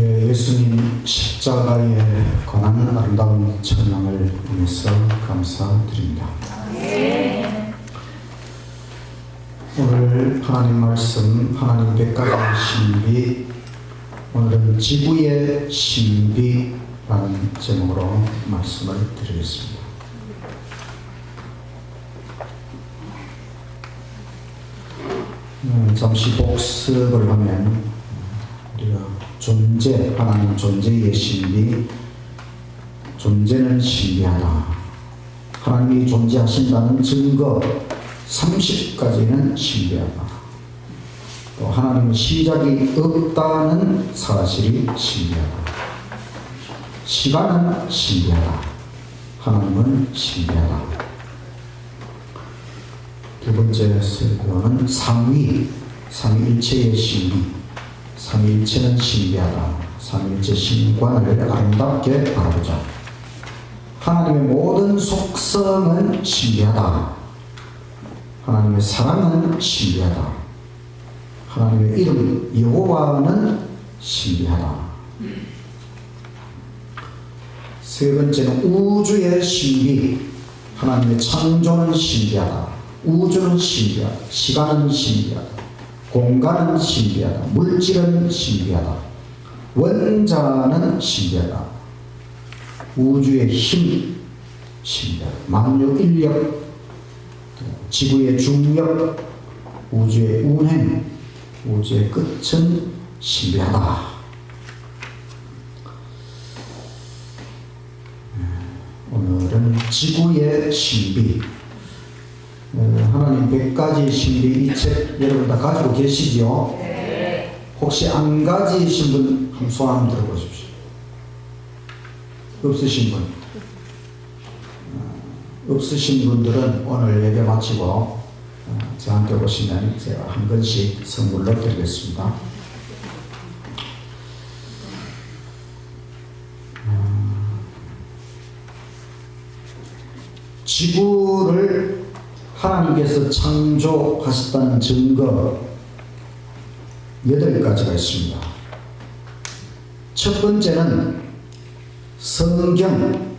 예수님 십자가에 관한 아름다운 찬양을 통해서 감사드립니다. 오늘 하나님 말씀, 하나님 100가지 신비, 오늘은 지구의 신비라는 제목으로 말씀을 드리겠습니다. 잠시 복습을 하면 우리가 존재, 하나님 존재의 신비, 존재는 신비하다, 하나님이 존재하신다는 증거 30가지는 신비하다, 또 하나님은 시작이 없다는 사실이 신비하다, 시간은 신비하다, 하나님은 신비하다. 두 번째 설교는 삼위일체의 신비, 삼위일체는 신비하다, 삼위일체 신관을 아름답게 바라보자. 하나님의 모든 속성은 신비하다, 하나님의 사랑은 신비하다, 하나님의 이름 여호와는 신비하다. 세 번째는 우주의 신비, 하나님의 창조는 신비하다, 우주는 신비하다, 시간은 신비하다, 공간은 신비하다, 물질은 신비하다, 원자는 신비하다, 우주의 힘 신비하다, 만유 인력, 지구의 중력, 우주의 운행, 우주의 끝은 신비하다. 오늘은 지구의 신비, 하나님 100가지 신비, 이 책 여러분 다 가지고 계시죠? 혹시 안 가지신 분 한번 손 한번 들어보십시오. 없으신 분? 없으신 분들은 오늘 예배 마치고 저한테 오시면 제가 한 권씩 선물로 드리겠습니다. 지구를 하나님께서 창조하셨다는 증거 8가지가 있습니다. 첫 번째는 성경.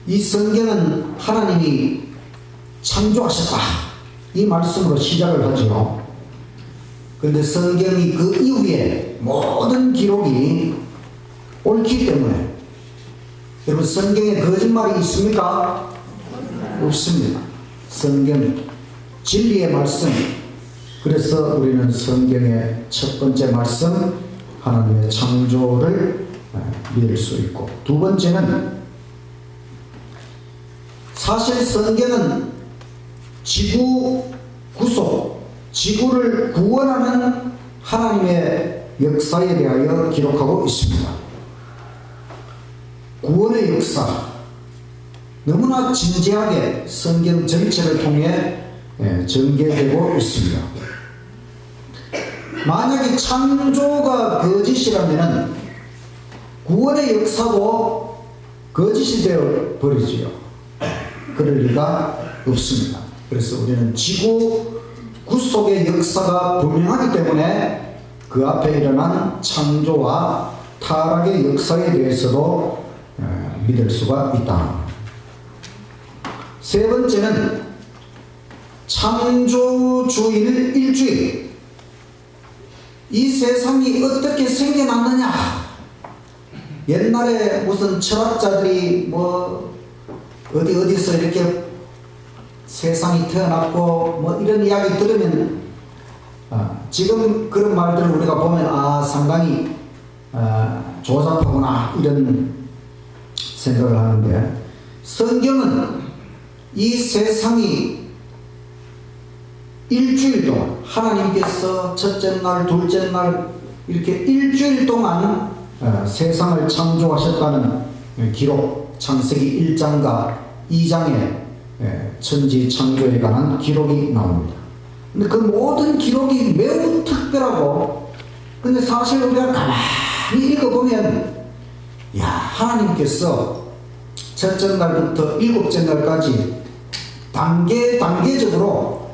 이 성경은 하나님이 창조하셨다, 이 말씀으로 시작을 하죠. 그런데 성경이 그 이후에 모든 기록이 옳기 때문에, 여러분 성경에 거짓말이 있습니까? 없습니다. 성경 진리의 말씀. 그래서 우리는 성경의 첫 번째 말씀, 하나님의 창조를 믿을 수 있고, 두 번째는 사실 성경은 지구 구속, 지구를 구원하는 하나님의 역사에 대하여 기록하고 있습니다. 구원의 역사, 너무나 진지하게 성경 전체를 통해 전개되고 있습니다. 만약에 창조가 거짓이라면 구원의 역사도 거짓이 되어 버리지요. 그럴 리가 없습니다. 그래서 우리는 지구 구속의 역사가 분명하기 때문에 그 앞에 일어난 창조와 타락의 역사에 대해서도 믿을 수가 있다. 세 번째는 창조주일 일주일. 이 세상이 어떻게 생겨났느냐. 옛날에 무슨 철학자들이 어디서 이렇게 세상이 태어났고 이런 이야기 들으면 지금 그런 말들을 우리가 보면 상당히 조잡하구나 이런 생각을 하는데, 성경은 이 세상이 일주일 동안 하나님께서 첫째 날, 둘째 날 이렇게 일주일 동안 세상을 창조하셨다는 기록, 창세기 1장과 2장에 천지 창조에 관한 기록이 나옵니다. 근데 그 모든 기록이 매우 특별하고, 근데 사실 우리가 가만히 읽어보면 하나님께서 첫째 날부터 일곱째 날까지 단계적으로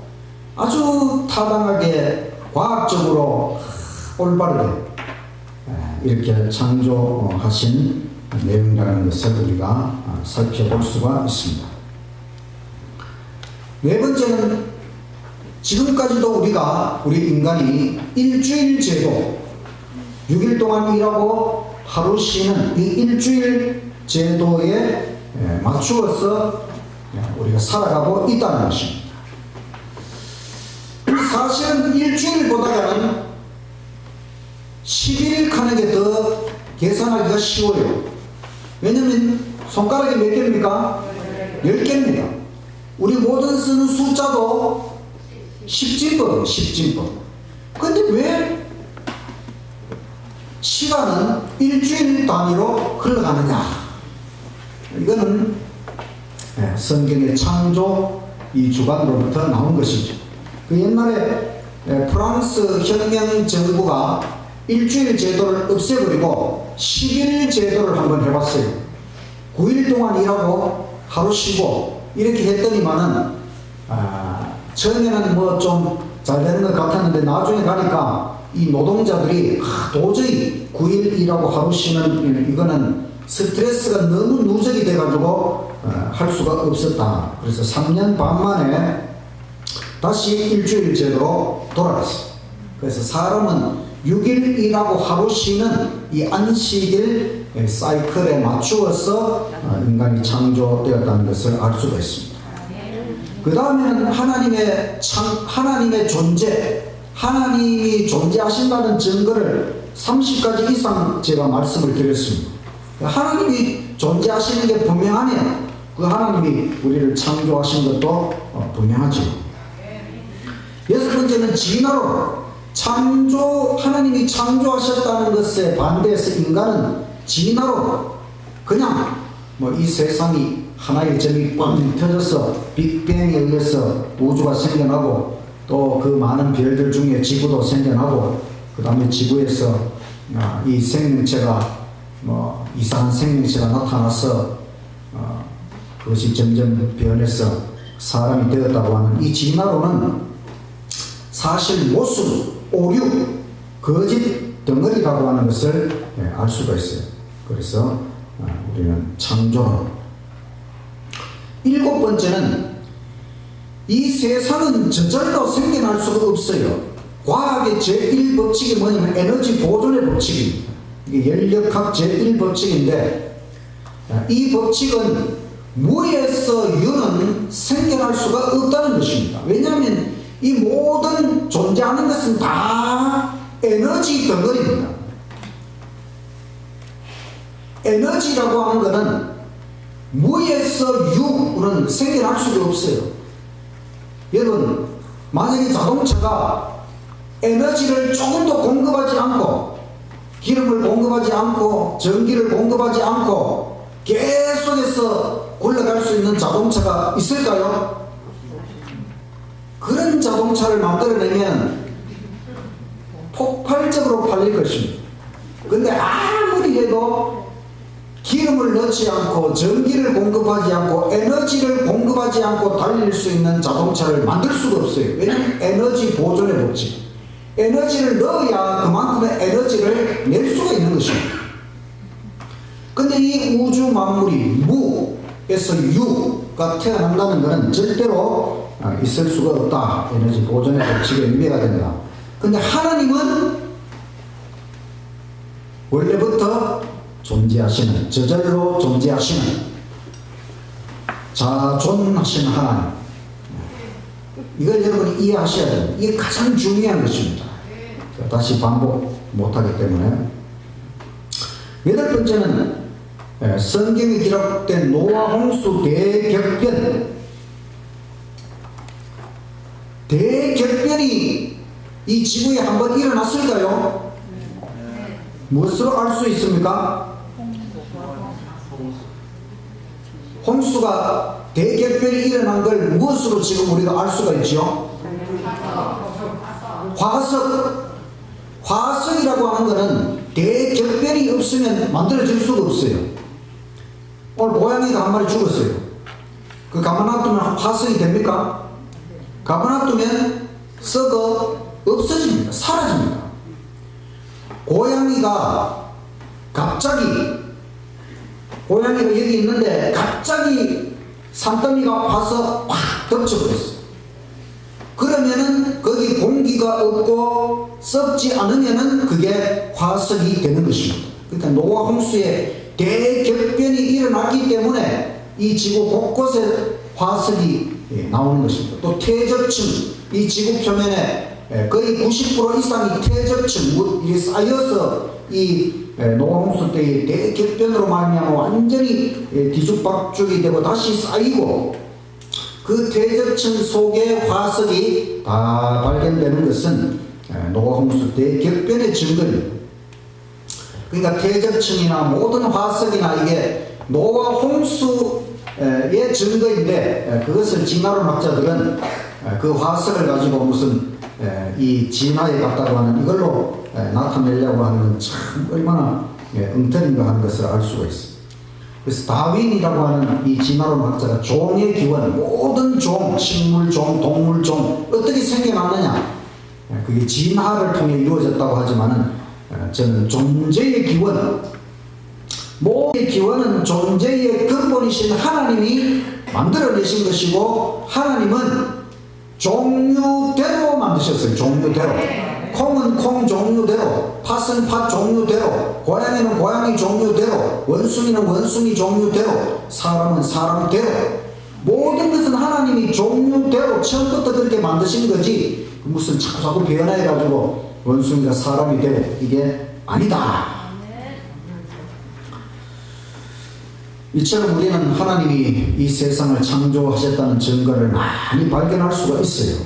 아주 타당하게 과학적으로 올바르게 이렇게 창조하신 내용이라는 것을 우리가 살펴볼 수가 있습니다. 네 번째는 지금까지도 우리 인간이 일주일 제도, 6일 동안 일하고 하루 쉬는 이 일주일 제도에 맞추어서 우리가 살아가고 있다는 것입니다. 사실은 일주일보다는 10일 하는 게 더 계산하기가 쉬워요. 왜냐면 손가락이 몇 개입니까? 10개입니다. 우리 모든 쓰는 숫자도 10진법. 근데 왜 시간은 일주일 단위로 흘러가느냐? 이거는 성경의 창조 이 주관으로부터 나온 것이죠. 그 옛날에 프랑스 혁명 정부가 일주일 제도를 없애버리고 10일 제도를 한번 해봤어요. 9일 동안 일하고 하루 쉬고 이렇게 했더니만은 처음에는 뭐 좀 잘 되는 것 같았는데 나중에 가니까 이 노동자들이 도저히 9일 일하고 하루 쉬는 이거는 스트레스가 너무 누적이 돼가지고 할 수가 없었다. 그래서 3년 반 만에 다시 일주일 제도로 돌아갔어요. 그래서 사람은 6일 일하고 하루 쉬는 이 안식일 사이클에 맞추어서 인간이 창조되었다는 것을 알 수가 있습니다. 그 다음에는 하나님의 존재, 하나님이 존재하신다는 증거를 30가지 이상 제가 말씀을 드렸습니다. 하나님이 존재하시는 게 분명하면 그 하나님이 우리를 창조하신 것도 분명하죠. 여섯 번째는 진화론. 하나님이 창조하셨다는 것에 반대해서 인간은 진화론, 그냥 이 세상이 하나의 점이 뻥 터져서 빅뱅에 의해서 우주가 생겨나고 또 그 많은 별들 중에 지구도 생겨나고 그 다음에 지구에서 이 생명체가 이상한 생명체가 나타나서 그것이 점점 변해서 사람이 되었다고 하는 이 진화론은 사실 모순, 오류, 거짓 덩어리라고 하는 것을 알 수가 있어요. 그래서 우리는 창조론. 일곱 번째는 이 세상은 저절로 생겨날 수가 없어요. 과학의 제1법칙이 뭐냐면 에너지 보존의 법칙입니다. 이게 연력학 제1법칙인데 이 법칙은 무에서 유는 생겨날 수가 없다는 것입니다. 왜냐하면 이 모든 존재하는 것은 다 에너지 덩어리입니다. 에너지라고 하는 것은 무에서 유는 생겨날 수가 없어요. 여러분, 만약에 자동차가 에너지를 조금도 공급하지 않고 기름을 공급하지 않고 전기를 공급하지 않고 계속해서 굴러갈 수 있는 자동차가 있을까요? 그런 자동차를 만들어내면 폭발적으로 팔릴 것입니다. 근데 아무리 해도 기름을 넣지 않고 전기를 공급하지 않고 에너지를 공급하지 않고 달릴 수 있는 자동차를 만들 수가 없어요. 왜냐하면 에너지 보존의 법칙. 에너지를 넣어야 그만큼의 에너지를 낼 수가 있는 것입니다. 근데 이 우주 만물이 무에서 유가 태어난다는 것은 절대로 있을 수가 없다. 에너지 보존의 법칙에 의미가 된다. 근데 하나님은 원래부터 존재하시는, 저절로 존재하시는, 자존하시는 하나님. 이걸 여러분이 이해하셔야 돼요. 이게 가장 중요한 것입니다. 다시 반복 못하기 때문에. 여덟 번째는 성경에 기록된 노아 홍수 대격변. 대격변이 이 지구에 한번 일어났을까요? 무엇으로 알 수 있습니까? 홍수가 대격변이 일어난 걸 무엇으로 지금 우리가 알 수가 있죠? 화석이라고 하는 것은 대격변이 없으면 만들어질 수가 없어요. 오늘 고양이가 한 마리 죽었어요. 그 가만 놔두면 화석이 됩니까? 가만 놔두면 썩어 없어집니다. 사라집니다. 고양이가 갑자기 고양이가 여기 있는데 갑자기 산더미가 와서 확 덮쳐버렸어. 그러면은 거기 공기가 없고 썩지 않으면은 그게 화석이 되는 것입니다. 그러니까 노아 홍수에 대격변이 일어났기 때문에 이 지구 곳곳에 화석이 나오는 것입니다. 또 퇴적층, 이 지구 표면에 거의 90% 이상이 퇴적층이 쌓여서 이 노아 홍수 때의 대격변으로 말미암아 완전히 뒤죽박죽이 되고 다시 쌓이고, 그 퇴적층 속에 화석이 다 발견되는 것은 노아 홍수 때 격변의 증거입니다. 그러니까 퇴적층이나 모든 화석이나 이게 노아 홍수의 증거인데, 그것을 진화론 학자들은 그 화석을 가지고 무슨 이 진화에 같다고 하는 이걸로 나타내려고 하는 건 참 얼마나 엉터리인가 하는 것을 알 수가 있습니다. 그래서 다윈이라고 하는 이 진화론 학자가 종의 기원, 모든 종, 식물종, 동물종 어떻게 생겨났느냐, 그게 진화를 통해 이루어졌다고 하지만은 저는 존재의 기원, 모든 기원은 존재의 근본이신 하나님이 만들어내신 것이고, 하나님은 종류대로 만드셨어요. 종류대로. 콩은 콩 종류대로, 팥은 팥 종류대로, 고양이는 고양이 종류대로, 원숭이는 원숭이 종류대로, 사람은 사람대로. 모든 것은 하나님이 종류대로 처음부터 그렇게 만드신 거지, 무슨 자꾸 변해가지고 원숭이가 사람이 되고 이게 아니다. 이처럼 우리는 하나님이 이 세상을 창조하셨다는 증거를 많이 발견할 수가 있어요.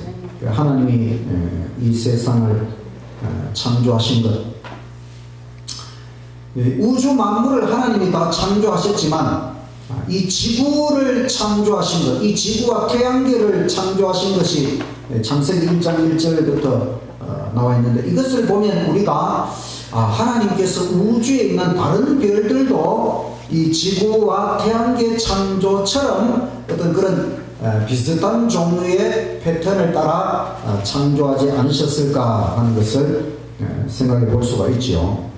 하나님이 이 세상을 창조하신 것, 우주 만물을 하나님이 다 창조하셨지만 이 지구를 창조하신 것, 이 지구와 태양계를 창조하신 것이 창세기 1장 1절부터 나와 있는데, 이것을 보면 우리가 하나님께서 우주에 있는 다른 별들도 이 지구와 태양계 창조처럼 어떤 그런 비슷한 종류의 패턴을 따라 창조하지 않으셨을까 하는 것을 생각해 볼 수가 있지요.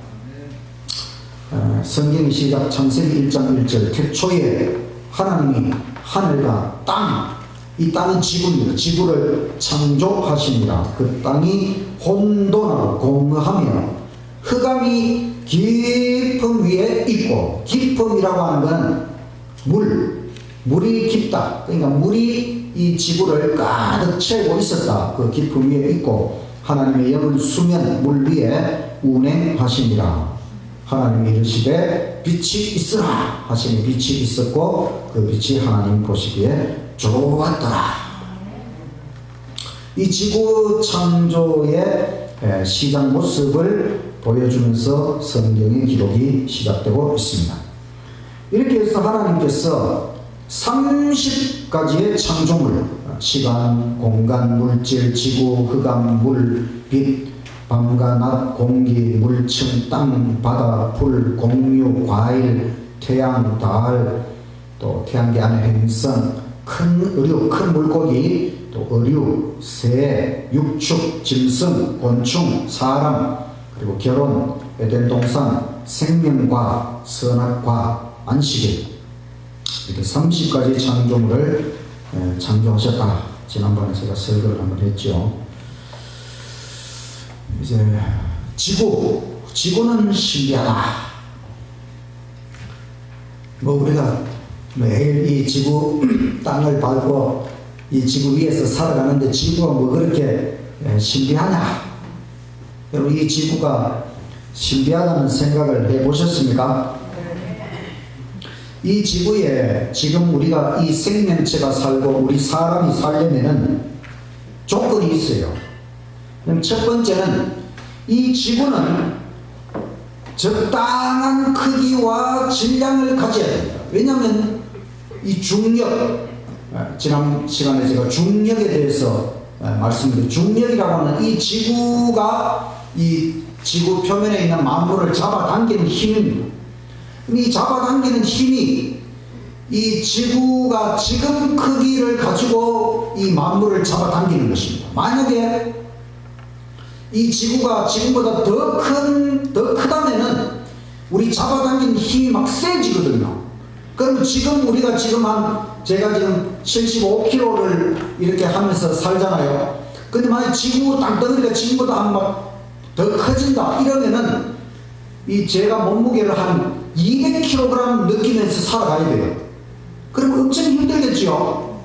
성경의 시작 창세기 1장 1절, 태초에 하나님이 하늘과 땅, 이 땅은 지구입니다. 지구를 창조하십니다. 그 땅이 혼돈하고 공허하며 흑암이 깊음 위에 있고, 깊음이라고 하는 건 물이 깊다. 그러니까 물이 이 지구를 가득 채우고 있었다. 그 깊음 위에 있고, 하나님의 영은 수면 물 위에 운행하시니라. 하나님이 이르시되 빛이 있으라 하시니 빛이 있었고, 그 빛이 하나님 보시기에 좋았더라. 이 지구 창조의 시작 모습을 보여주면서 성경의 기록이 시작되고 있습니다. 이렇게 해서 하나님께서 30가지의 창조물, 시간, 공간, 물질, 지구, 흑암, 물, 빛, 밤과 낮, 공기, 물층, 땅, 바다, 풀, 공유, 과일, 태양, 달, 또 태양계 안의 행성, 큰 의류, 큰 물고기, 또 의류, 새, 육축, 짐승, 곤충, 사람, 그리고 결혼, 에덴 동산, 생명과 선악과 안식일, 이렇게 30가지 창조물을 창조하셨다. 지난번에 제가 설교를 한번 했죠. 이제 지구는 신비하다. 우리가 매일 이 지구 땅을 밟고 이 지구 위에서 살아가는데 지구가 그렇게 신비하냐? 여러분, 이 지구가 신비하다는 생각을 해보셨습니까? 이 지구에 지금 우리가 이 생명체가 살고 우리 사람이 살려면은 조건이 있어요. 그럼 첫 번째는 이 지구는 적당한 크기와 질량을 가져야 됩니다. 왜냐하면 이 중력, 지난 시간에 제가 중력에 대해서 말씀드린, 중력이라고 하는 이 지구가 이 지구 표면에 있는 만물을 잡아당기는 힘입니다. 이 잡아당기는 힘이 이 지구가 지금 크기를 가지고 이 만물을 잡아당기는 것입니다. 만약에 이 지구가 지금보다 더 크다면은 우리 잡아당기는 힘이 막 세지거든요. 그럼 지금 우리가 지금 제가 지금 75kg를 이렇게 하면서 살잖아요. 근데 만약 지구 땅덩어리가 지금보다 막 더 커진다 이러면은 제가 몸무게를 한 200kg 느끼면서 살아가야 돼요. 그럼 엄청 힘들겠죠.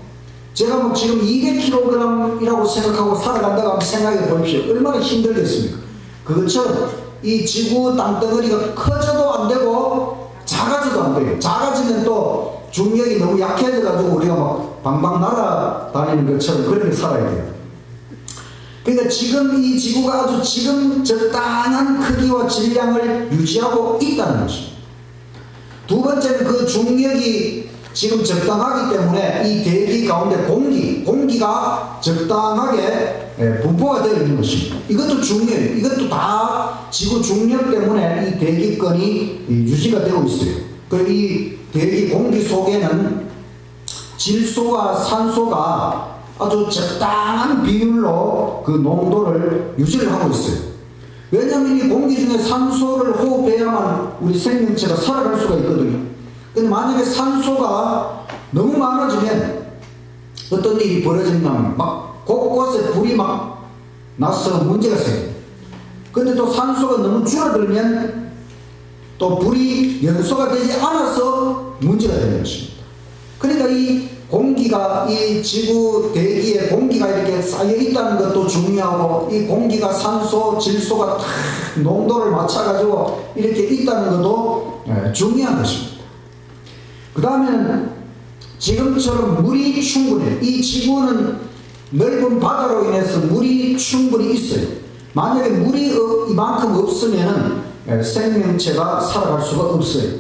제가 뭐 지금 200kg이라고 생각하고 살아간다고 한번 생각해 보십시오. 얼마나 힘들겠습니까? 그것처럼 이 지구 땅덩어리가 커져도 안 되고 작아져도 안 돼요. 작아지면 또 중력이 너무 약해져가지고 우리가 막 방방 날아다니는 것처럼 그렇게 살아야 돼요. 그러니까 지금 이 지구가 아주 지금 적당한 크기와 질량을 유지하고 있다는 것입니다. 두 번째는 그 중력이 지금 적당하기 때문에 이 대기 가운데 공기가 적당하게 분포가 되어 있는 것입니다. 이것도 중요해요. 이것도 다 지구 중력 때문에 이 대기권이 유지가 되고 있어요. 그리고 이 대기 공기 속에는 질소와 산소가 아주 적당한 비율로 그 농도를 유지를 하고 있어요. 왜냐하면 이 공기 중에 산소를 호흡해야만 우리 생명체가 살아갈 수가 있거든요. 근데 만약에 산소가 너무 많아지면 어떤 일이 벌어지냐면 막 곳곳에 불이 막 나서 문제가 생겨요. 근데 또 산소가 너무 줄어들면 또 불이 연소가 되지 않아서 문제가 되는 것입니다. 그러니까 이 공기가 이 지구 대기에 공기가 이렇게 쌓여 있다는 것도 중요하고 이 공기가 산소, 질소가 다 농도를 맞춰가지고 이렇게 있다는 것도 중요한 것입니다. 그 다음에는 지금처럼 물이 충분해요. 이 지구는 넓은 바다로 인해서 물이 충분히 있어요. 만약에 물이 이만큼 없으면 생명체가 살아갈 수가 없어요.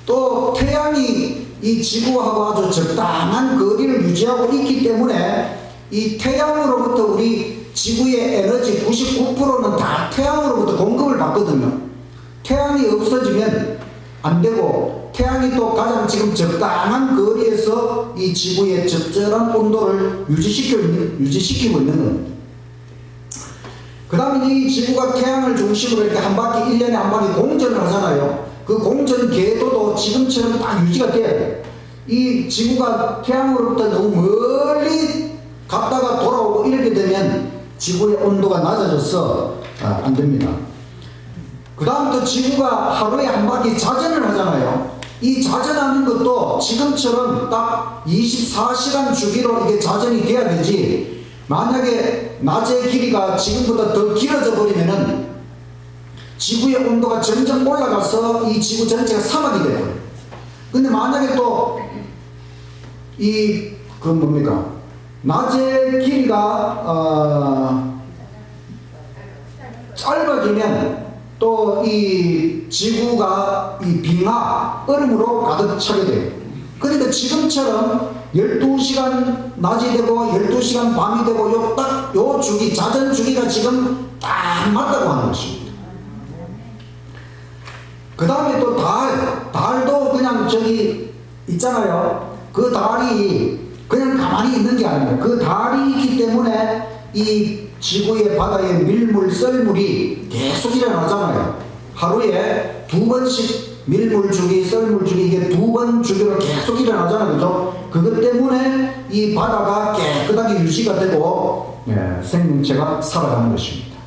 또 태양이 이 지구하고 아주 적당한 거리를 유지하고 있기 때문에 이 태양으로부터 우리 지구의 에너지 99%는 다 태양으로부터 공급을 받거든요. 태양이 없어지면 안 되고 태양이 또 가장 지금 적당한 거리에서 이 지구의 적절한 온도를 유지시키고 있는 겁니다. 그 다음에 이 지구가 태양을 중심으로 이렇게 한 바퀴 1년에 한 바퀴 공전을 하잖아요. 그 공전 궤도도 지금처럼 딱 유지가 돼야 돼요. 이 지구가 태양으로부터 너무 멀리 갔다가 돌아오고 이렇게 되면 지구의 온도가 낮아져서 안 됩니다. 그 다음부터 지구가 하루에 한 바퀴 자전을 하잖아요. 이 자전하는 것도 지금처럼 딱 24시간 주기로 이게 자전이 돼야 되지, 만약에 낮의 길이가 지금보다 더 길어져 버리면은 지구의 온도가 점점 올라가서 이 지구 전체가 사막이 돼요. 근데 만약에 또 낮의 길이가 짧아지면 또 이 지구가 이 빙하, 얼음으로 가득 차게 돼요. 그러니까 지금처럼 12시간 낮이 되고 12시간 밤이 되고 요 주기, 자전 주기가 지금 딱 맞다고 하는 것입니다. 그 다음에 또 달도 그냥 저기 있잖아요. 그 달이 그냥 가만히 있는 게 아닙니다. 그 달이 있기 때문에 이 지구의 바다에 밀물, 썰물이 계속 일어나잖아요. 하루에 2번씩 밀물 주기, 썰물 주기, 이게 2번 주기로 계속 일어나잖아요. 그죠? 그것 때문에 이 바다가 깨끗하게 유지가 되고 생명체가 살아가는 것입니다.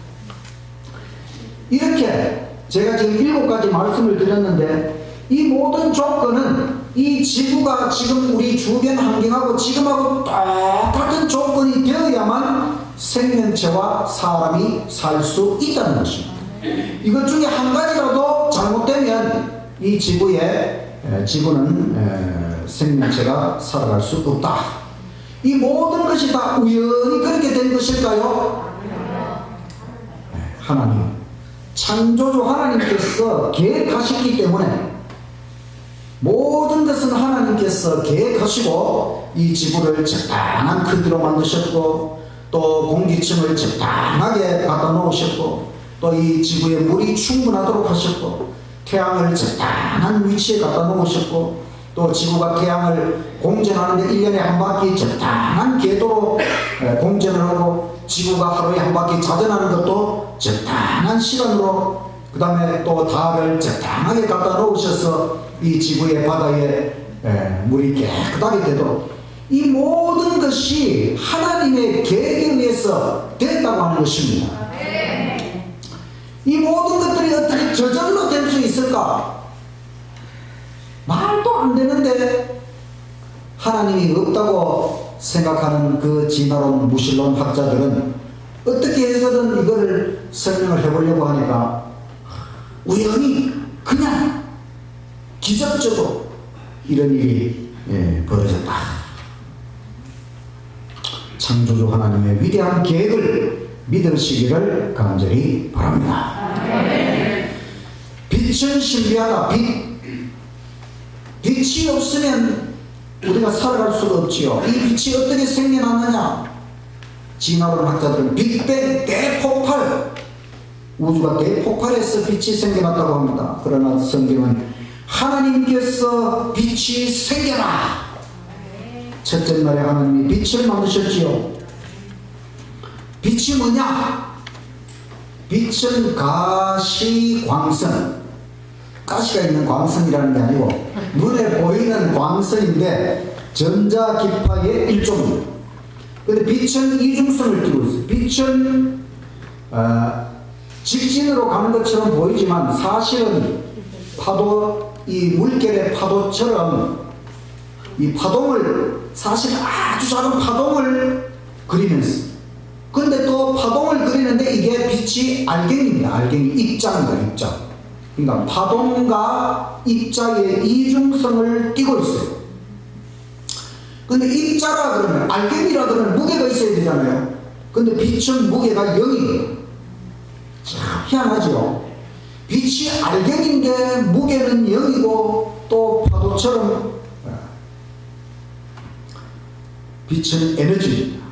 이렇게 제가 지금 7가지 말씀을 드렸는데, 이 모든 조건은 이 지구가 지금 우리 주변 환경하고 지금하고 똑같은 조건이 되어야만 생명체와 사람이 살 수 있다는 것입니다. 이것 중에 한 가지라도 잘못되면 이 지구는 생명체가 살아갈 수 없다. 이 모든 것이 다 우연히 그렇게 된 것일까요? 하나님, 창조주 하나님께서 계획하셨기 때문에 모든 것은 하나님께서 계획하시고 이 지구를 적당한 크기로 만드셨고, 또 공기층을 적당하게 갖다 놓으셨고, 또 이 지구에 물이 충분하도록 하셨고, 태양을 적당한 위치에 갖다 놓으셨고, 또 지구가 태양을 공전하는데 1년에 한 바퀴 적당한 궤도로 공전을 하고, 지구가 하루에 한 바퀴 자전하는 것도 적당한 시간으로 그 다음에 또 달을 적당하게 갖다 놓으셔서 이 지구의 바다에 물이 깨끗하게 되도록, 이 모든 것이 하나님의 계획에 의해서 됐다고 하는 것입니다. 이 모든 것들이 어떻게 저절로 될 수 있을까? 말도 안 되는데 하나님이 없다고 생각하는 그 진화론 무신론 학자들은 어떻게 해서든 이거를 설명을 해보려고 하니까 우연히 그냥 기적적으로 이런 일이 벌어졌다. 창조주 하나님의 위대한 계획을 믿으시기를 간절히 바랍니다. 빛은 신비하다. 빛이 없으면 우리가 살아갈 수가 없지요. 이 빛이 어떻게 생겨났느냐? 진화론 학자들은 빅뱅 대폭발, 우주가 대폭발해서 빛이 생겨났다고 합니다. 그러나 성경은 하나님께서 빛이 생겨나, 첫째 날에 하나님이 빛을 만드셨지요. 빛이 뭐냐? 빛은 가시광선, 가시가 있는 광선이라는 게 아니고 눈에 보이는 광선인데 전자기파의 일종입니다. 근데 빛은 이중성을 띠고 있어요. 빛은 직진으로 가는 것처럼 보이지만 사실은 파도, 이 물결의 파도처럼 이 파동을, 사실 아주 작은 파동을 그리면서, 근데 또 파동을 그리는데 이게 빛이 알갱입니다. 알갱이, 입자입니다. 입자. 그러니까 파동과 입자의 이중성을 띠고 있어요. 근데 입자라 그러면, 알갱이라 그러면 무게가 있어야 되잖아요. 근데 빛은 무게가 0이에요. 참 희한하죠. 빛이 알갱인데 무게는 0이고 또 파도처럼, 빛은 에너지입니다.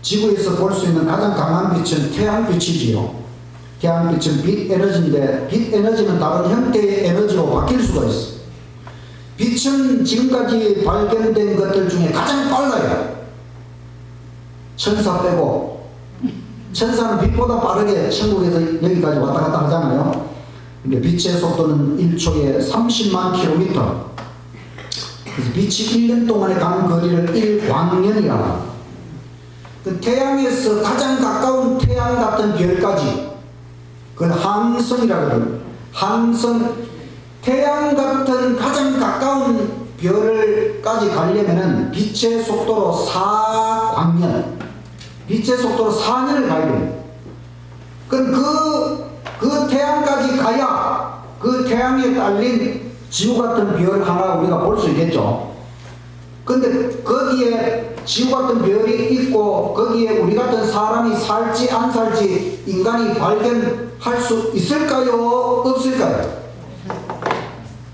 지구에서 볼 수 있는 가장 강한 빛은 태양빛이지요. 태양빛은 빛 에너지인데 빛 에너지는 다른 형태의 에너지로 바뀔 수가 있어요. 빛은 지금까지 발견된 것들 중에 가장 빨라요. 천사 빼고. 천사는 빛보다 빠르게 천국에서 여기까지 왔다 갔다 하잖아요. 근데 빛의 속도는 1초에 30만 킬로미터. 그래서 빛이 1년 동안에 간 거리를 1광년이라고 합니다. 그 태양에서 가장 가까운 태양 같은 별까지, 그건 항성이라고 합니다. 항성, 태양 같은 가장 가까운 별까지 가려면은 빛의 속도로 4광년, 빛의 속도로 4년을 가야 됩니다. 그럼 그 태양까지 가야 그 태양에 딸린 지구 같은 별 하나 우리가 볼 수 있겠죠. 근데 거기에 지구 같은 별이 있고 거기에 우리 같은 사람이 살지 안 살지 인간이 발견할 수 있을까요? 없을까요?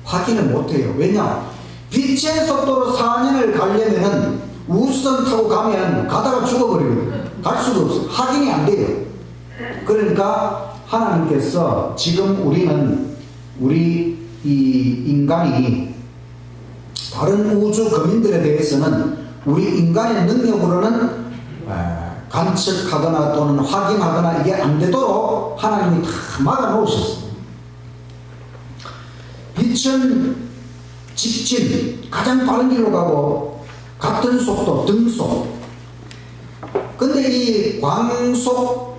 확인을 못해요. 왜냐? 빛의 속도로 4년을 가려면은 우주선 타고 가면 가다가 죽어버리거든요. 갈 수도 없어요. 확인이 안 돼요. 그러니까 하나님께서 지금 우리 이 인간이 다른 우주 거민들에 대해서는 우리 인간의 능력으로는 관측하거나 또는 확인하거나 이게 안 되도록 하나님이 다 막아 놓으셨습니다. 빛은 직진, 가장 빠른 길로 가고 같은 속도, 등속. 근데 이 광속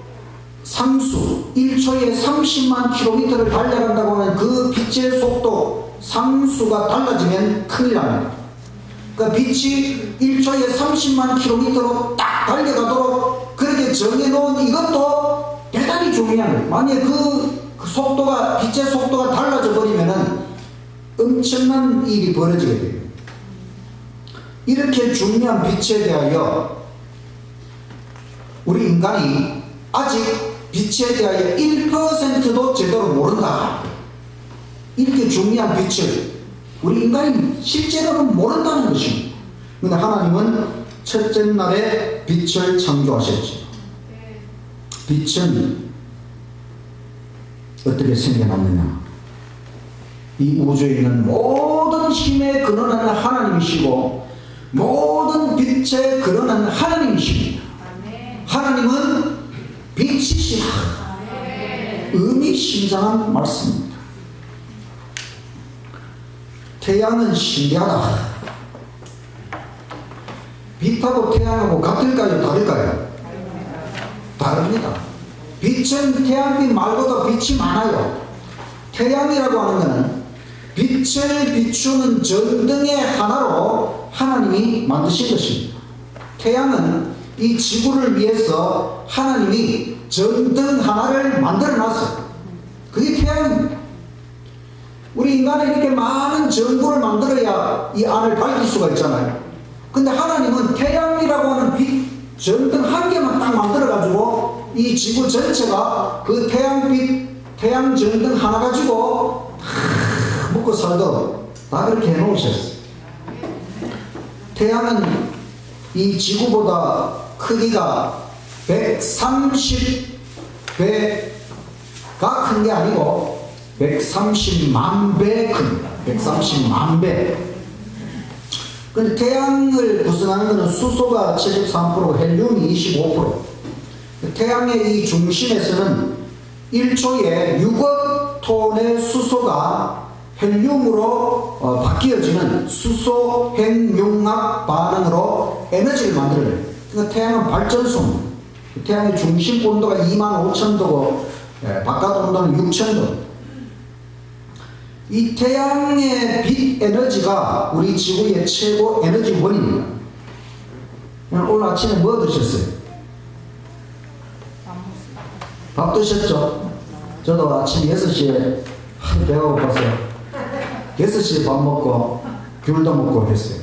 상수, 1초에 30만 킬로미터를 달려간다고 하면 그 빛의 속도, 상수가 달라지면 큰일 납니다. 그러니까 빛이 1초에 30만 킬로미터로 딱 달려가도록 그렇게 정해놓은 이것도 대단히 중요한 거예요. 만약에 그 속도가, 빛의 속도가 달라져 버리면은 엄청난 일이 벌어지게 돼요. 이렇게 중요한 빛에 대하여 우리 인간이 아직 빛에 대하여 1%도 제대로 모른다. 이렇게 중요한 빛을 우리 인간이 실제로는 모른다는 것입니다. 그런데 하나님은 첫째 날에 빛을 창조하셨죠. 빛은 어떻게 생겨났느냐? 이 우주에 있는 모든 힘에 근원하는 하나님이시고 모든 빛에 근원하는 하나님이십니다. 하나님은 빛이시다. 의미심장한 말씀입니다. 태양은 신기하다. 빛하고 태양하고 같을까요? 다를까요? 다릅니다. 빛은 태양빛 말고도 빛이 많아요. 태양이라고 하는 것은 빛을 비추는 전등의 하나로 하나님이 만드신 것입니다. 태양은 이 지구를 위해서 하나님이 전등 하나를 만들어 놨어요. 그게 태양입니다. 우리 인간은 이렇게 많은 전구를 만들어야 이 안을 밝힐 수가 있잖아요. 근데 하나님은 태양이라고 하는 빛 전등 한 개만 딱 만들어가지고 이 지구 전체가 그 태양빛, 태양 전등 하나 가지고 다 먹고 살도록 다 그렇게 해놓으셨어요. 태양은 이 지구보다 크기가 130배가 큰 게 아니고 130만 배 큽니다. 130만 배. 근데 태양을 구성하는 것은 수소가 73%, 헬륨이 25%. 태양의 이 중심에서는 1초에 6억 톤의 수소가 헬륨으로 바뀌어지는 수소 핵융합 반응으로 에너지를 만들어내요. 그러니까 태양은 발전소입니다. 태양의 중심 온도가 25,000도고 바깥 온도는 6,000도. 이 태양의 빛 에너지가 우리 지구의 최고 에너지원입니다. 오늘 아침에 뭐 드셨어요? 밥 드셨죠? 저도 아침 6시에 배가 고파서 6시에 밥 먹고 귤도 먹고 했어요.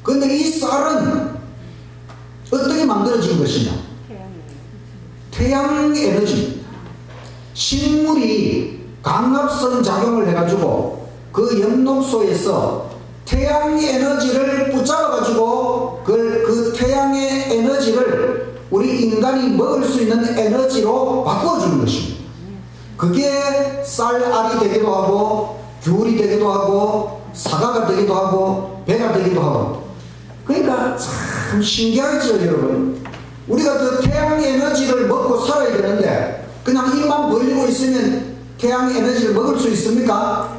근데 이 쌀은 어떻게 만들어진 것이냐? 태양 에너지. 식물이 강압성 작용을 해가지고 그 엽록소에서 태양 에너지를 붙잡아가지고 그 태양의 에너지를 우리 인간이 먹을 수 있는 에너지로 바꿔주는 것입니다. 그게 쌀알이 되기도 하고 귤이 되기도 하고 사과가 되기도 하고 배가 되기도 하고. 그러니까 참 신기하죠, 여러분. 우리가 그 태양 에너지를 먹고 살아야 되는데 그냥 입만 벌리고 있으면 태양 에너지를 먹을 수 있습니까?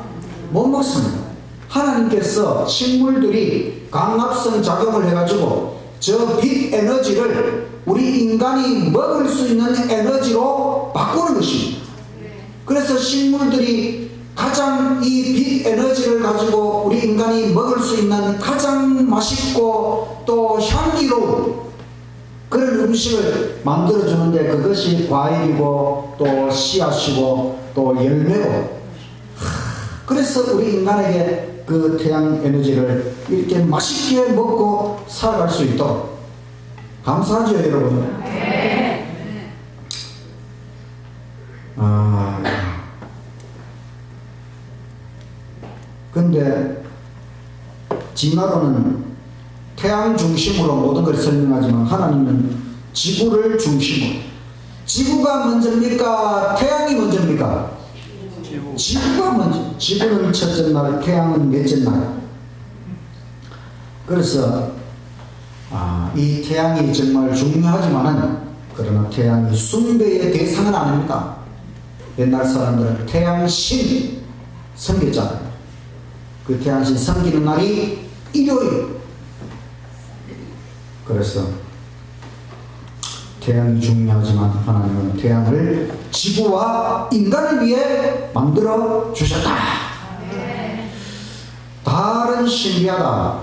못 먹습니다. 하나님께서 식물들이 강압성 작용을 해가지고 저 빛 에너지를 우리 인간이 먹을 수 있는 에너지로 바꾸는 것입니다. 그래서 식물들이 가장 이 빛 에너지를 가지고 우리 인간이 먹을 수 있는 가장 맛있고 또 향기로운 그런 음식을 만들어주는데 그것이 과일이고 또 씨앗이고 또 열매고. 그래서 우리 인간에게 그 태양 에너지를 이렇게 맛있게 먹고 살아갈 수 있도록. 감사하죠, 여러분? 근데 진화론은 태양 중심으로 모든 걸 설명하지만 하나님은 지구를 중심으로. 지구가 먼저입니까? 태양이 먼저입니까? 지구가 먼저. 지구는 첫째 날, 태양은 넷째 날. 그래서 이 태양이 정말 중요하지만은 그러나 태양이 숭배의 대상은 아닙니다. 옛날 사람들은 태양신 섬겼잖아요. 그 태양신 섬기는 날이 일요일. 그래서 태양이 중요하지만 하나님은 태양을 지구와 인간을 위해 만들어 주셨다. 달은 신기하다.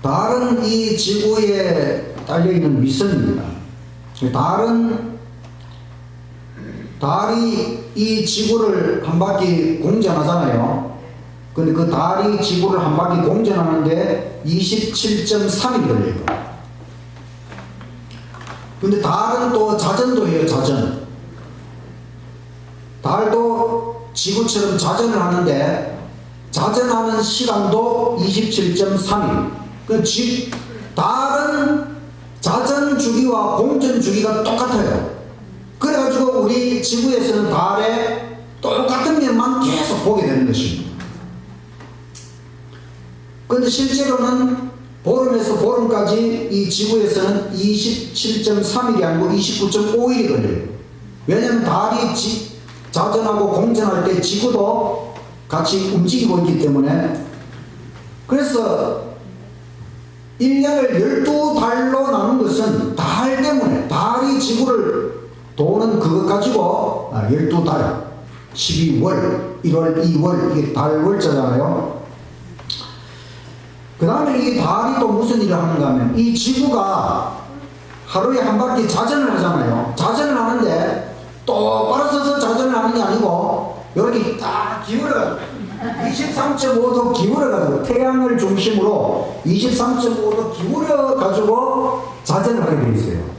달은 이 지구에 딸려있는 위성입니다. 달이 이 지구를 한 바퀴 공전하잖아요. 근데 그 달이 지구를 한 바퀴 공전하는데 27.3일 걸려요. 근데 달은 또 자전도 해요, 자전. 달도 지구처럼 자전을 하는데 자전하는 시간도 27.3일. 달은 자전 주기와 공전 주기가 똑같아요. 그래가지고 우리 지구에서는 달에 똑같은 면만 계속 보게 되는 것입니다. 그런데 실제로는 보름에서 보름까지 이 지구에서는 27.3일이 아니고 29.5일이 걸려요. 왜냐하면 달이 자전하고 공전할 때 지구도 같이 움직이고 있기 때문에. 그래서 1년을 12달로 나눈 것은 달 때문에, 달이 지구를 도는 그것 가지고 12달, 12월, 1월, 2월, 이게 달월자잖아요. 그 다음에 이 달이 또 무슨 일을 하는가 하면, 이 지구가 하루에 한 바퀴 자전을 하잖아요. 자전을 하는데 똑바로 서서 자전을 하는 게 아니고 이렇게 딱 기울어가지고 23.5도 기울어가지고, 태양을 중심으로 23.5도 기울어가지고 자전을 하게 되어 있어요.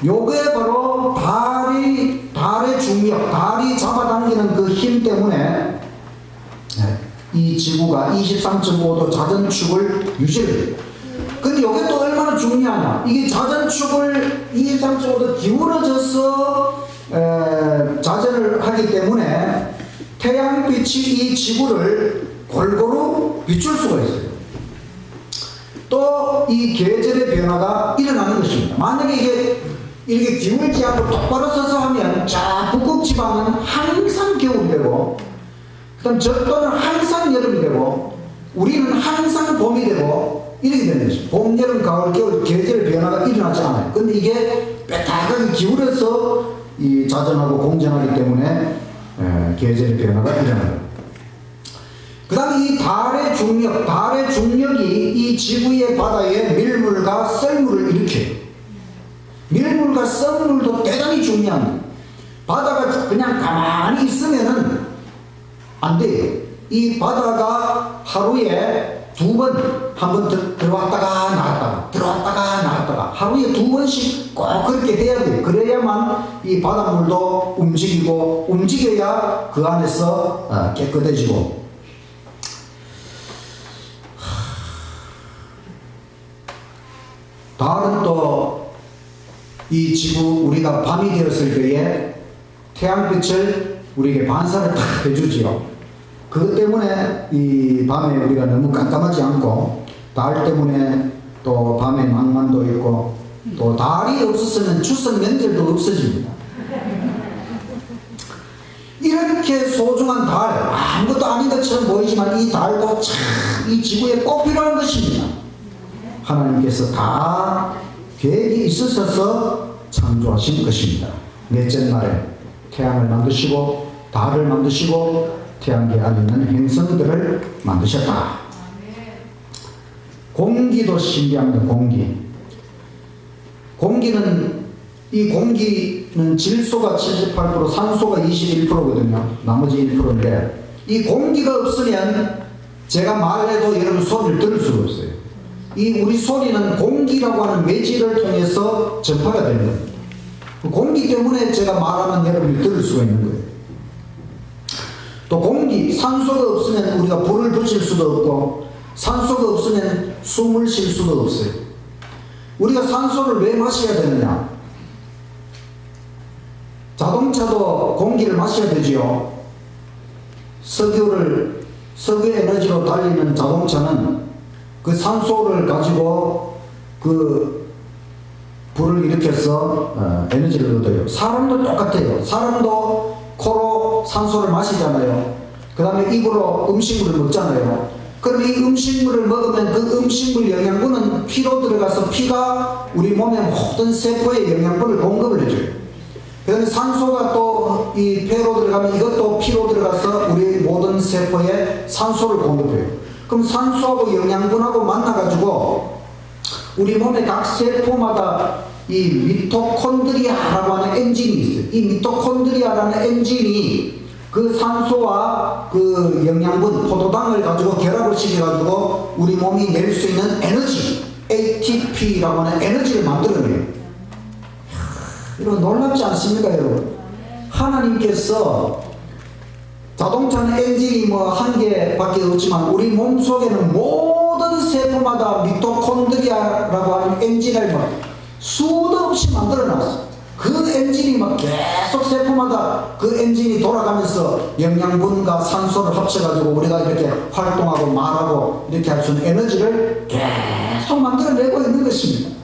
요게 바로 달의 중력, 달이 잡아당기는 그 힘 때문에 이 지구가 23.5도 자전축을 유지를 해요. 근데 이게 또 얼마나 중요하냐. 이게 자전축을 23.5도 기울어져서 자전을 하기 때문에 태양빛이 이 지구를 골고루 비출 수가 있어요. 또 이 계절의 변화가 일어나는 것입니다. 만약에 이게 이렇게 기울지 않고 똑바로 서서 하면 자 북극 지방은 항상 겨울이 되고, 그 다음 적도는 항상 여름이 되고, 우리는 항상 봄이 되고, 이렇게 되는 것입니다. 봄, 여름, 가을, 겨울 계절의 변화가 일어나지 않아요. 근데 이게 빼딱하게 기울여서 이 자전하고 공전하기 때문에 계절의 변화가 일어나요. 그 다음에 이 달의 중력이 이 지구의 바다에 밀물과 썰물을 일으켜요. 밀물과 썰물도 대단히 중요합니다. 바다가 그냥 가만히 있으면은 안 돼요. 이 바다가 하루에 한 번 들어왔다가 나갔다가, 들어왔다가 나갔다가, 하루에 2번씩 꼭 그렇게 해야 돼요. 그래야만 이 바닷물도 움직이고, 움직여야 그 안에서 깨끗해지고. 달은 또 이 지구, 우리가 밤이 되었을 때에 태양빛을 우리에게 반사를 탁 해주지요. 그것 때문에 이 밤에 우리가 너무 깜깜하지 않고, 달 때문에 또 밤에 낭만도 있고, 또 달이 없었으면 추석 명절도 없어집니다. 이렇게 소중한 달, 아무것도 아닌 것처럼 보이지만 이 달도 참 이 지구에 꼭 필요한 것입니다. 하나님께서 다 계획이 있으셔서 창조하신 것입니다. 넷째 날에 태양을 만드시고, 달을 만드시고, 태양계 안에 있는 행성들을 만드셨다. 공기도 신기합니다. 공기는 질소가 78%, 산소가 21%거든요. 나머지 1%인데, 이 공기가 없으면 제가 말해도 여러분 소리를 들을 수가 없어요. 이 우리 소리는 공기라고 하는 매질을 통해서 전파가 되는 겁니다. 공기 때문에 제가 말하면 여러분이 들을 수가 있는 거예요. 또 산소가 없으면 우리가 불을 붙일 수도 없고, 산소가 없으면 숨을 쉴 수도 없어요. 우리가 산소를 왜 마셔야 되느냐? 자동차도 공기를 마셔야 되지요. 석유 에너지로 달리는 자동차는 그 산소를 가지고 그 불을 일으켜서 에너지를 얻어요. 사람도 똑같아요. 사람도 코로 산소를 마시잖아요. 그 다음에 입으로 음식물을 먹잖아요. 그럼 이 음식물을 먹으면 그 음식물 영양분은 피로 들어가서 피가 우리 몸의 모든 세포에 영양분을 공급을 해줘요. 그다음에 산소가 또 이 폐로 들어가면 이것도 피로 들어가서 우리 모든 세포에 산소를 공급해요. 그럼 산소하고 영양분하고 만나가지고 우리 몸의 각 세포마다 이 미토콘드리아라고 하는 엔진이 있어요. 이 미토콘드리아라는 엔진이 그 산소와 그 영양분, 포도당을 가지고 결합을 시켜가지고 우리 몸이 낼 수 있는 에너지, ATP라고 하는 에너지를 만들어내요. 이거 놀랍지 않습니까, 여러분? 하나님께서 자동차는 엔진이 한 개밖에 없지만 우리 몸 속에는 모든 세포마다 미토콘드리아라고 하는 엔진을 수도 없이 만들어놨어. 그 엔진이 막 계속 세포마다 그 엔진이 돌아가면서 영양분과 산소를 합쳐가지고 우리가 이렇게 활동하고 말하고 이렇게 할 수 있는 에너지를 계속 만들어내고 있는 것입니다.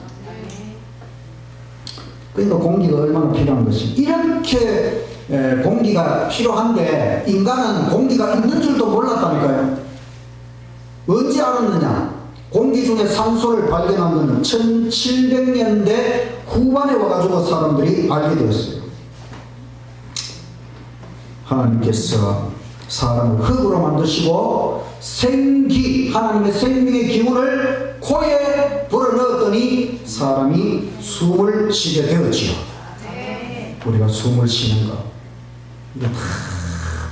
그러니까 공기가 얼마나 필요한 것입니다. 이렇게 공기가 필요한데 인간은 공기가 있는 줄도 몰랐다니까요. 언제 알았느냐? 공기 중에 산소를 발견한 것은 1700년대 후반에 와가지고 사람들이 알게 되었어요. 하나님께서 사람을 흙으로 만드시고 생기, 하나님의 생명의 기운을 코에 불어넣었더니 사람이 숨을 쉬게 되었지요. 우리가 숨을 쉬는 것 이게 다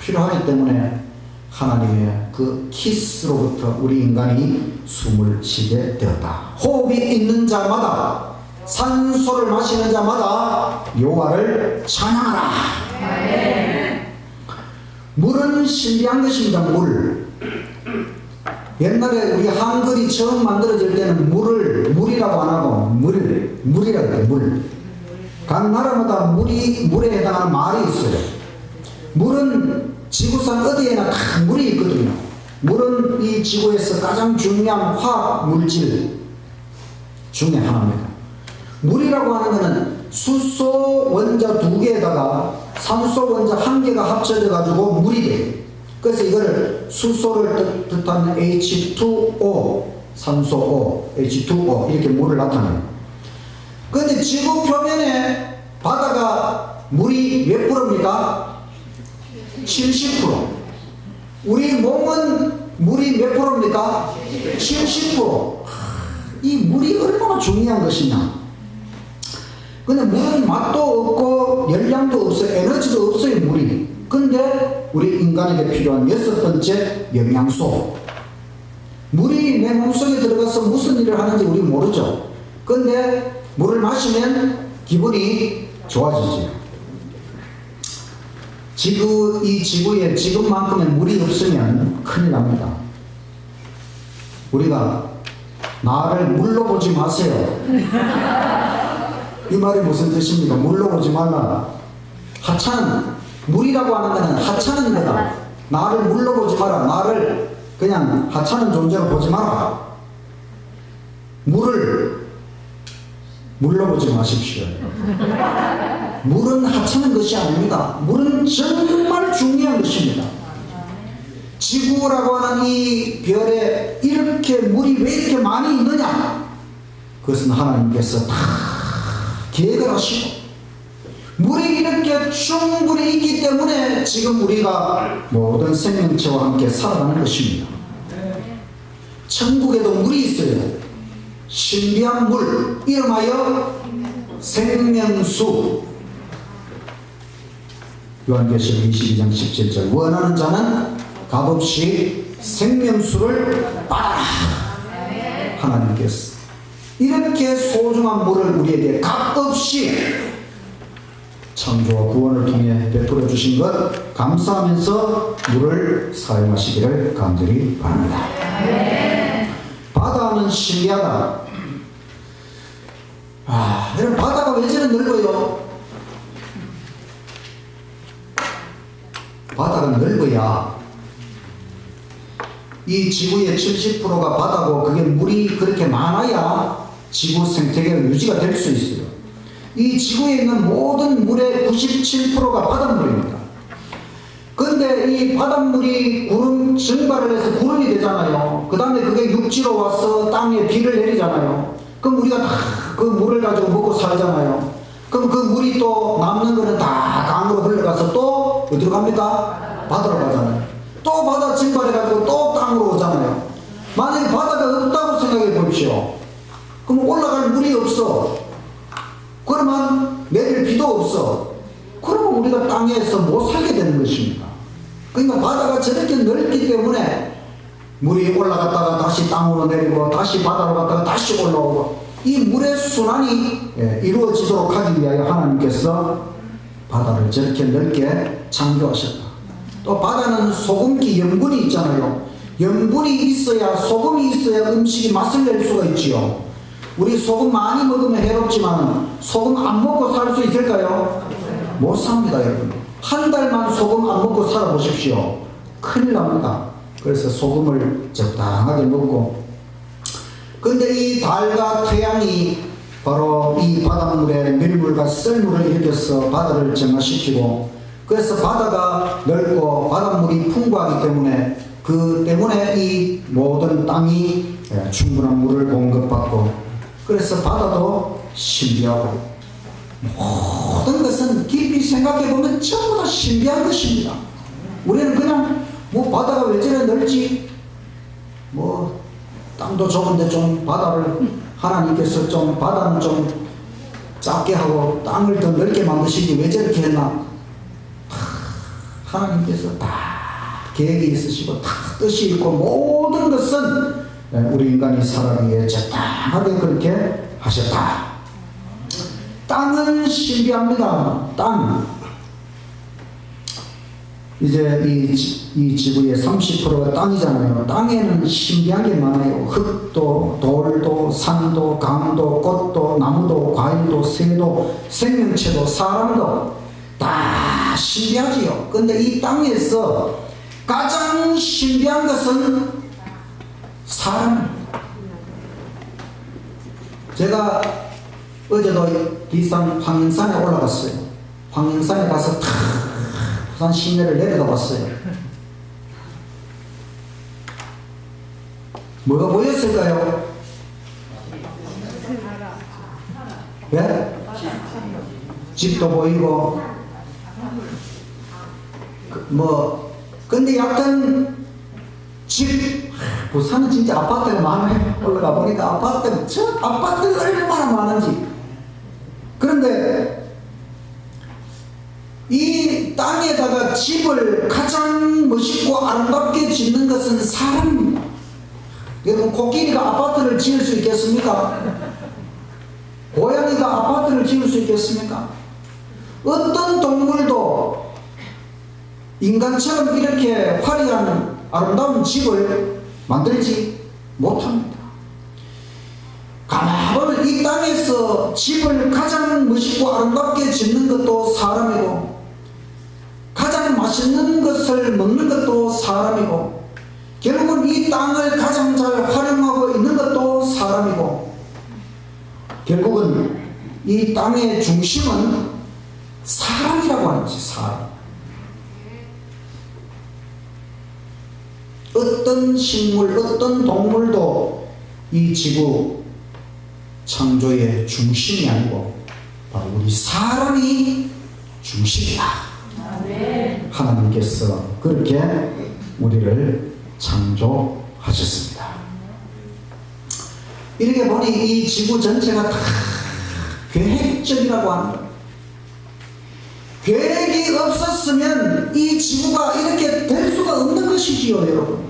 필요하기 때문에 하나님의 그 키스로부터 우리 인간이 숨을 쉬게 되었다. 호흡이 있는 자마다, 산소를 마시는 자마다 여호와를 찬양하라. 물은 신비한 것입니다. 물. 옛날에 우리 한글이 처음 만들어질 때는 물이라고 안 하고 물이라고 해요. 물. 각 나라마다 물에 해당하는 말이 있어요. 물은 지구상 어디에나 다 물이 있거든요. 물은 이 지구에서 가장 중요한 화학 물질 중에 하나입니다. 물이라고 하는 것은 수소 원자 2개에다가 산소 원자 1개가 합쳐져 가지고 물이 돼요. 그래서 이거를 수소를 뜻하는 H2O, 산소 O, H2O 이렇게 물을 나타내요. 그런데 지구 표면에 바다가 물이 몇 프로입니까? 70%. 우리 몸은 물이 몇 프로입니까? 70%. 이 물이 얼마나 중요한 것이냐. 근데 물은 맛도 없고 열량도 없어요. 에너지도 없어요. 물이. 근데 우리 인간에게 필요한 6번째 영양소. 물이 내 몸속에 들어가서 무슨 일을 하는지 우리 모르죠. 근데 물을 마시면 기분이 좋아지죠. 이 지구에 지금만큼의 물이 없으면 큰일 납니다. 우리가 나를 물로 보지 마세요. 이 말이 무슨 뜻입니까? 물로 보지 말라. 하찮은, 물이라고 하는 것은 하찮은 거다. 나를 물로 보지 마라. 나를 그냥 하찮은 존재로 보지 마라. 물을 물로 보지 마십시오. 물은 하찮은 것이 아닙니다. 물은 정말 중요한 것입니다. 지구라고 하는 이 별에 이렇게 물이 왜 이렇게 많이 있느냐? 그것은 하나님께서 다 계획을 하시고 물이 이렇게 충분히 있기 때문에 지금 우리가 모든 생명체와 함께 살아가는 것입니다. 천국에도 물이 있어요. 신비한 물, 이름하여 생명수. 요한계시록 22장 17절 원하는 자는 값없이 생명수를 받아라. 하나님께서 이렇게 소중한 물을 우리에게 값없이 창조와 구원을 통해 베풀어 주신 것 감사하면서 물을 사용하시기를 간절히 바랍니다. 바다는 신기하다. 여러분, 바다가 왜 저리 넓어요? 바다가 넓어야 이 지구의 70%가 바다고 그게 물이 그렇게 많아야 지구 생태계가 유지가 될 수 있어요. 이 지구에 있는 모든 물의 97%가 바닷물입니다. 근데 이 바닷물이 구름 증발을 해서 구름이 되잖아요. 그 다음에 그게 육지로 와서 땅에 비를 내리잖아요. 그럼 우리가 다 그 물을 가지고 먹고 살잖아요. 그럼 그 물이 또 남는 거는 다 강으로 흘러가서 또 어디로 갑니까? 바다로 가잖아요. 또 바다 증발해가지고 또 땅으로 오잖아요. 만약에 바다가 없다고 생각해 보십시오. 그럼 올라갈 물이 없어. 그러면 내릴 비도 없어. 그러면 우리가 땅에서 못 살게 되는 것입니다. 그러니까 바다가 저렇게 넓기 때문에 물이 올라갔다가 다시 땅으로 내리고 다시 바다로 갔다가 다시 올라오고 이 물의 순환이 이루어지도록 하기 위하여 하나님께서 바다를 저렇게 넓게 창조하셨다. 또 바다는 소금기 염분이 있잖아요. 염분이 있어야, 소금이 있어야 음식이 맛을 낼 수가 있지요. 우리 소금 많이 먹으면 해롭지만 소금 안 먹고 살 수 있을까요? 못 삽니다, 여러분. 한 달만 소금 안 먹고 살아보십시오. 큰일 납니다. 그래서 소금을 적당하게 먹고, 근데 이 달과 태양이 바로 이 바닷물에 밀물과 썰물을 일으켜서 바다를 정화시키고, 그래서 바다가 넓고 바닷물이 풍부하기 때문에 그 때문에 이 모든 땅이 충분한 물을 공급받고, 그래서 바다도 신비하고, 모든 것은 깊이 생각해보면 전부 다 신비한 것입니다. 우리는 그냥 뭐 바다가 왜 저래 넓지, 뭐 땅도 좁은데 좀 바다를 하나님께서 좀 바다는 좀 작게 하고 땅을 더 넓게 만드시기 왜 저렇게 했나. 하나님께서 다 계획이 있으시고 다 뜻이 있고, 모든 것은 우리 인간이 살아가기에 적당하게 그렇게 하셨다. 땅은 신비합니다. 땅. 이제 이 지구의 30%가 땅이잖아요. 땅에는 신비한 게 많아요. 흙도, 돌도, 산도, 강도, 꽃도, 나무도, 과일도, 새도, 생명체도, 사람도 다 신비하지요. 근데 이 땅에서 가장 신비한 것은 사람입니다. 제가 어제도 뒷산 황인산에 올라갔어요. 황인산에 가서 부산 시내를 내려다 봤어요. 뭐가 보였을까요? 예? 집도 보이고, 근데 약간 부산은 진짜 아파트가 많아요. 올라가 보니까 아파트가 얼마나 많은지. 그런데 이 땅에다가 집을 가장 멋있고 아름답게 짓는 것은 사람입니다. 여러분, 코끼리가 아파트를 지을 수 있겠습니까? 고양이가 아파트를 지을 수 있겠습니까? 어떤 동물도 인간처럼 이렇게 화려한 아름다운 집을 만들지 못합니다. 가만히 보면 이 땅에서 집을 가장 멋있고 아름답게 짓는 것도 사람이고, 가장 맛있는 것을 먹는 것도 사람이고, 결국은 이 땅을 가장 잘 활용하고 있는 것도 사람이고, 결국은 이 땅의 중심은 사람이라고 하는 것이 사람. 어떤 식물, 어떤 동물도 이 지구 창조의 중심이 아니고 바로 우리 사람이 중심이다. 하나님께서 그렇게 우리를 창조하셨습니다. 이렇게 보니 이 지구 전체가 다 계획적이라고 하는 거예요. 계획이 없었으면 이 지구가 이렇게 될 수가 없는 것이지요, 여러분.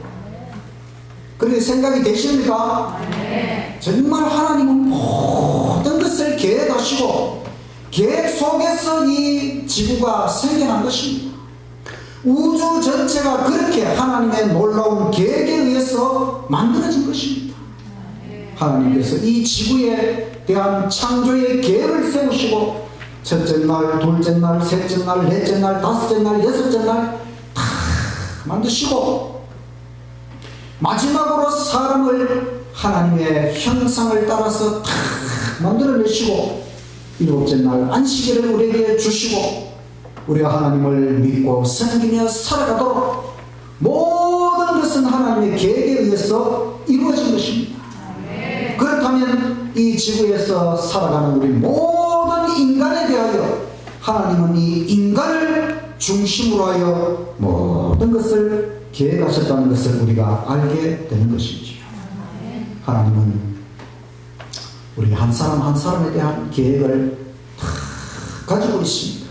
그렇게 생각이 되십니까? 네. 정말 하나님은 모든 것을 계획하시고 계획 속에서 이 지구가 생겨난 것입니다. 우주 전체가 그렇게 하나님의 놀라운 계획에 의해서 만들어진 것입니다. 하나님께서 이 지구에 대한 창조의 계획을 세우시고 첫째 날, 둘째 날, 셋째 날, 넷째 날, 다섯째 날, 여섯째 날 다 만드시고 마지막으로 사람을 하나님의 형상을 따라서 다 만들어내시고 일곱째 날 안식일을 우리에게 주시고 우리가 하나님을 믿고 섬기며 살아가도록 모든 것은 하나님의 계획에 의해서 이루어진 것입니다. 그렇다면 이 지구에서 살아가는 우리 모든 인간에 대하여 하나님은 이 인간을 중심으로 하여 모든 것을 계획하셨다는 것을 우리가 알게 되는 것이지요. 하나님은 우리 한 사람 한 사람에 대한 계획을 다 가지고 있습니다.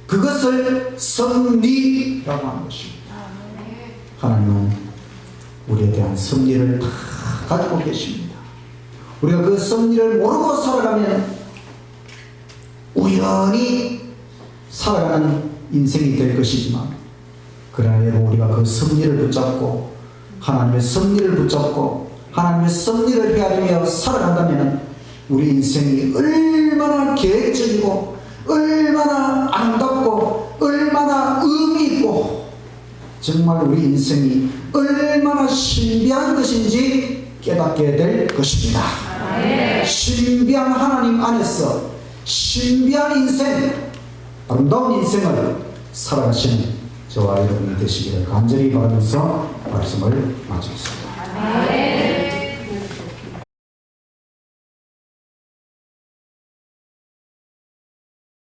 그것을 섭리라고 하는 것입니다. 하나님은 우리에 대한 섭리를 다 가지고 계십니다. 우리가 그 섭리를 모르고 살아가면 우연히 살아가는 인생이 될 것이지만, 그러나 우리가 그 섭리를 붙잡고 하나님의 섭리를 붙잡고 하나님의 섭리를 헤아리며 살아간다면 우리 인생이 얼마나 계획적이고 얼마나 아름답고 얼마나 의미 있고 정말 우리 인생이 얼마나 신비한 것인지 깨닫게 될 것입니다. 신비한 하나님 안에서 신비한 인생, 아름다운 인생을 살아가시는 저와 여러분이 되시기를 간절히 바라면서 말씀을 마치겠습니다.